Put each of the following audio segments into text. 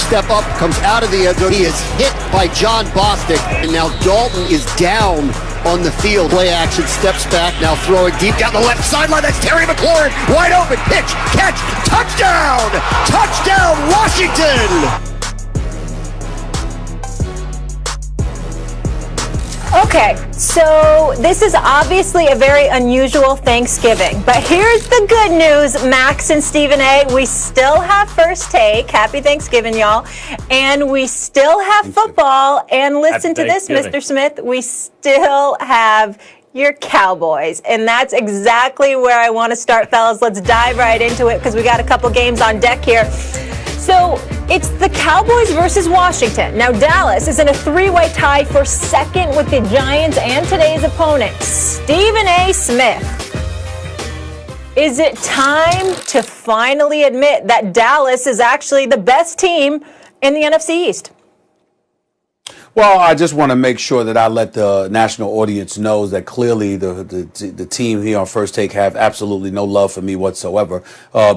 step up, comes out of the end zone. He is hit by John Bostic, and now Dalton is down on the field. Play action, steps back, now throwing deep down the left sideline. That's Terry McLaurin, wide open, pitch, catch, touchdown! Touchdown, Washington! Okay, so this is obviously a very unusual Thanksgiving, but here's the good news, Max and Stephen A. We still have First Take. Happy Thanksgiving, y'all. And we still have football. And listen to this, Mr. Smith. We still have your Cowboys. And that's exactly where I want to start, fellas. Let's dive right into it because we got a couple games on deck here. So it's the Cowboys versus Washington. Now, Dallas is in a three-way tie for second with the Giants and today's opponent, Stephen A. Smith. Is it time to finally admit that Dallas is actually the best team in the NFC East? Well, I just want to make sure that I let the national audience know that clearly the team here on First Take have absolutely no love for me whatsoever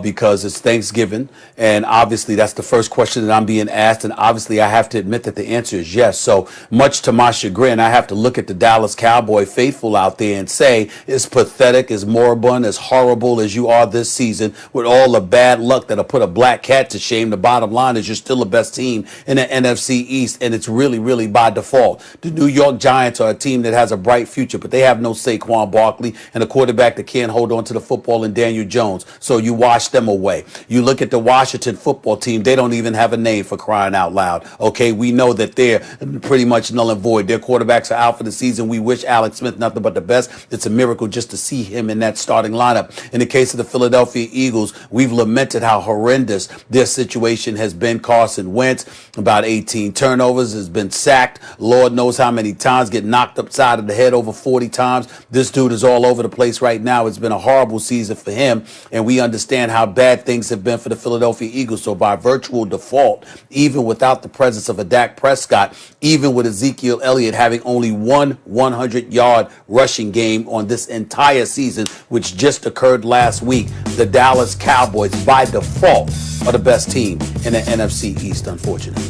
because it's Thanksgiving. And obviously, that's the first question that I'm being asked. And obviously, I have to admit that the answer is yes. So much to my chagrin, I have to look at the Dallas Cowboy faithful out there and say it's pathetic, as moribund, as horrible as you are this season with all the bad luck that'll put a black cat to shame. The bottom line is you're still the best team in the NFC East. And it's really, really by default. The New York Giants are a team that has a bright future, but they have no Saquon Barkley and a quarterback that can't hold on to the football in Daniel Jones. So you wash them away. You look at the Washington football team, they don't even have a name, for crying out loud. Okay, we know that they're pretty much null and void. Their quarterbacks are out for the season. We wish Alex Smith nothing but the best. It's a miracle just to see him in that starting lineup. In the case of the Philadelphia Eagles, we've lamented how horrendous their situation has been. Carson Wentz, about 18 turnovers, has been sacked. Lord knows how many times, get knocked upside of the head over 40 times. This dude is all over the place right now. It's been a horrible season for him, and we understand how bad things have been for the Philadelphia Eagles. So by virtual default, even without the presence of a Dak Prescott, even with Ezekiel Elliott having only one 100-yard rushing game on this entire season, which just occurred last week, the Dallas Cowboys, by default, are the best team in the NFC East, unfortunately.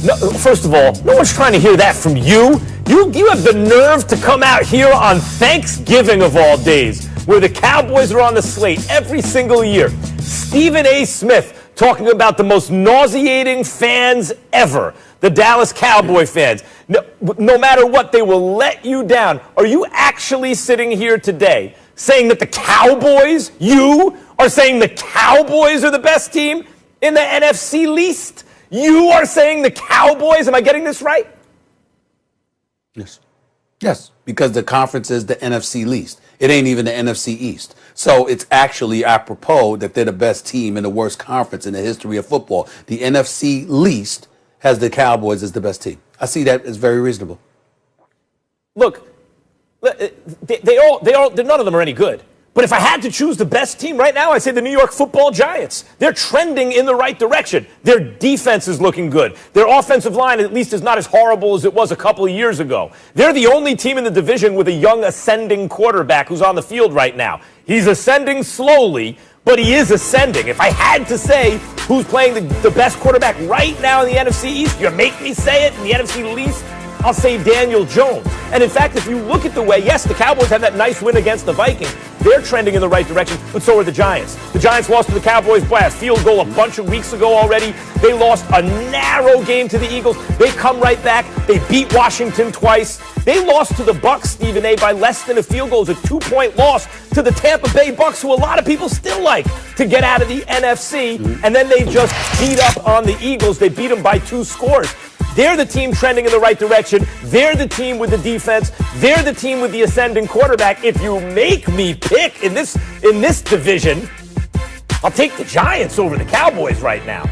No, first of all, no one's trying to hear that from you. You have the nerve to come out here on Thanksgiving of all days, where the Cowboys are on the slate every single year. Stephen A. Smith talking about the most nauseating fans ever, the Dallas Cowboy fans. No matter what, they will let you down. Are you actually sitting here today saying that the Cowboys, you are saying the Cowboys are the best team in the NFC East? You are saying the Cowboys? Am I getting this right? Yes. Yes, because the conference is the NFC East. It ain't even the NFC East. So it's actually apropos that they're the best team in the worst conference in the history of football. The NFC East has the Cowboys as the best team. I see that as very reasonable. Look, none of them are any good. But if I had to choose the best team right now, I'd say the New York Football Giants. They're trending in the right direction. Their defense is looking good. Their offensive line, at least, is not as horrible as it was a couple of years ago. They're the only team in the division with a young ascending quarterback who's on the field right now. He's ascending slowly, but he is ascending. If I had to say who's playing the best quarterback right now in the NFC East, you make me say it, in the NFC East, I'll say Daniel Jones. And in fact, if you look at the way, yes, the Cowboys have that nice win against the Vikings. They're trending in the right direction, but so are the Giants. The Giants lost to the Cowboys by a field goal a bunch of weeks ago already. They lost a narrow game to the Eagles. They come right back. They beat Washington twice. They lost to the Bucs, Stephen A., by less than a field goal. It was a 2-point loss to the Tampa Bay Bucs, who a lot of people still like to get out of the NFC. And then they just beat up on the Eagles. They beat them by 2 scores. They're the team trending in the right direction. They're the team with the defense. They're the team with the ascending quarterback. If you make me pick in this division, I'll take the Giants over the Cowboys right now.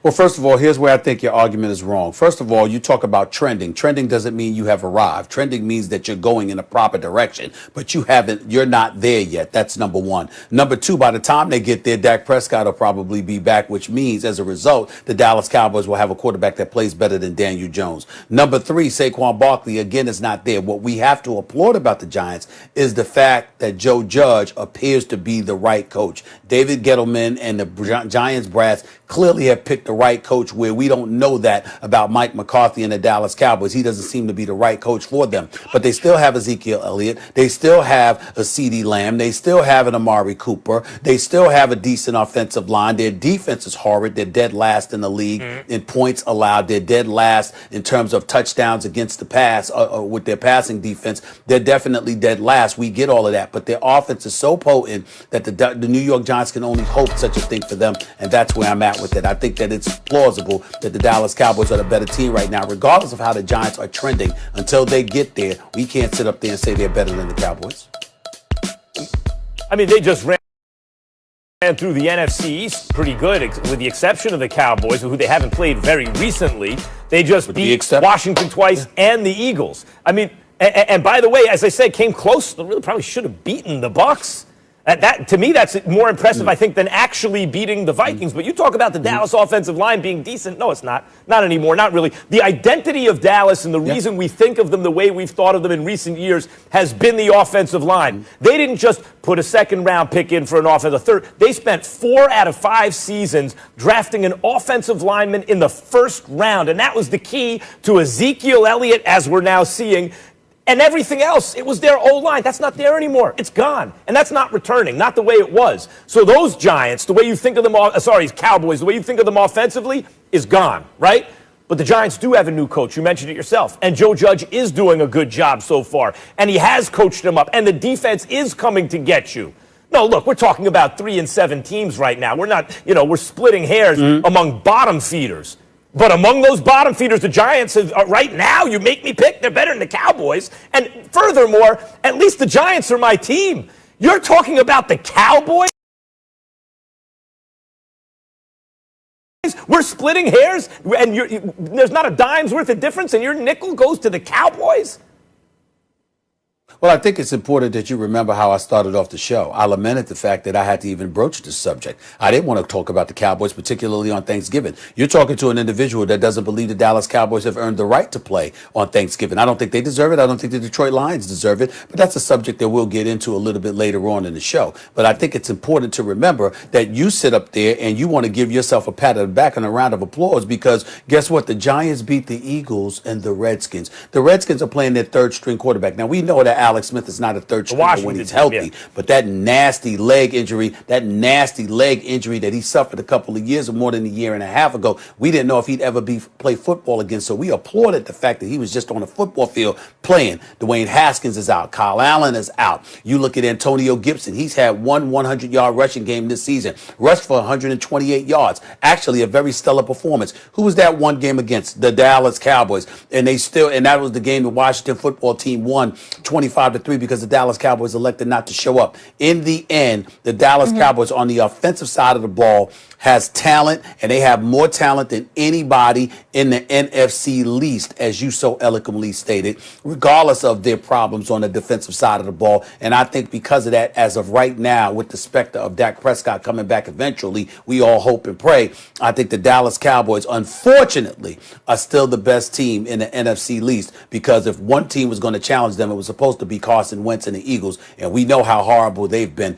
Well, first of all, here's where I think your argument is wrong. First of all, you talk about trending. Trending doesn't mean you have arrived. Trending means that you're going in a proper direction, but you're not there yet. That's number one. Number two, by the time they get there, Dak Prescott will probably be back, which means as a result, the Dallas Cowboys will have a quarterback that plays better than Daniel Jones. Number three, Saquon Barkley, again, is not there. What we have to applaud about the Giants is the fact that Joe Judge appears to be the right coach. David Gettleman and the Giants brass clearly have picked the right coach, where we don't know that about Mike McCarthy and the Dallas Cowboys. He doesn't seem to be the right coach for them. But they still have Ezekiel Elliott. They still have a CeeDee Lamb. They still have an Amari Cooper. They still have a decent offensive line. Their defense is horrid. They're dead last in the league in points allowed. They're dead last in terms of touchdowns against the pass with their passing defense. They're definitely dead last. We get all of that. But their offense is so potent that the New York Giants can only hope such a thing for them. And that's where I'm at with it. I think that it's plausible that the Dallas Cowboys are the better team right now, regardless of how the Giants are trending. Until they get there, we can't sit up there and say they're better than the Cowboys. I mean, they just ran through the NFC East pretty good, with the exception of the Cowboys, who they haven't played very recently. They just beat Washington twice and the Eagles. I mean, and by the way, as I said, came close. They really probably should have beaten the Bucs. That, to me, that's more impressive, I think, than actually beating the Vikings. But you talk about the Dallas offensive line being decent. No, it's not. Not anymore. Not really. The identity of Dallas and the reason we think of them the way we've thought of them in recent years has been the offensive line. They didn't just put a second-round pick in for an offensive third. They spent 4 out of 5 seasons drafting an offensive lineman in the first round. And that was the key to Ezekiel Elliott, as we're now seeing. And everything else, it was their O-line. That's not there anymore. It's gone. And that's not returning, not the way it was. So those Giants, the way you think of them, Cowboys, the way you think of them offensively is gone, right? But the Giants do have a new coach. You mentioned it yourself. And Joe Judge is doing a good job so far. And he has coached them up. And the defense is coming to get you. No, look, we're talking about 3-7 teams right now. We're not, we're splitting hairs among bottom feeders. But among those bottom feeders, the Giants, right now, you make me pick, they're better than the Cowboys. And furthermore, at least the Giants are my team. You're talking about the Cowboys? We're splitting hairs, and there's not a dime's worth of difference, and your nickel goes to the Cowboys? Well, I think it's important that you remember how I started off the show. I lamented the fact that I had to even broach this subject. I didn't want to talk about the Cowboys, particularly on Thanksgiving. You're talking to an individual that doesn't believe the Dallas Cowboys have earned the right to play on Thanksgiving. I don't think they deserve it. I don't think the Detroit Lions deserve it. But that's a subject that we'll get into a little bit later on in the show. But I think it's important to remember that you sit up there and you want to give yourself a pat on the back and a round of applause, because guess what? The Giants beat the Eagles and the Redskins. The Redskins are playing their third string quarterback. Now, we know that Alex Smith is not a third stringer when he's healthy, but that nasty leg injury that he suffered a couple of years or more than a year and a half ago, we didn't know if he'd ever play football again. So we applauded the fact that he was just on a football field playing. Dwayne Haskins is out. Kyle Allen is out. You look at Antonio Gibson. He's had one 100-yard rushing game this season. Rushed for 128 yards. Actually, a very stellar performance. Who was that one game against? The Dallas Cowboys. And that was the game the Washington football team won 25-3 because the Dallas Cowboys elected not to show up. In the end, the Dallas Cowboys on the offensive side of the ball has talent, and they have more talent than anybody in the NFC East, as you so eloquently stated, regardless of their problems on the defensive side of the ball. And I think because of that, as of right now, with the specter of Dak Prescott coming back eventually, we all hope and pray, I think the Dallas Cowboys, unfortunately, are still the best team in the NFC East, because if one team was going to challenge them, it was supposed to be Carson Wentz and the Eagles, and we know how horrible they've been.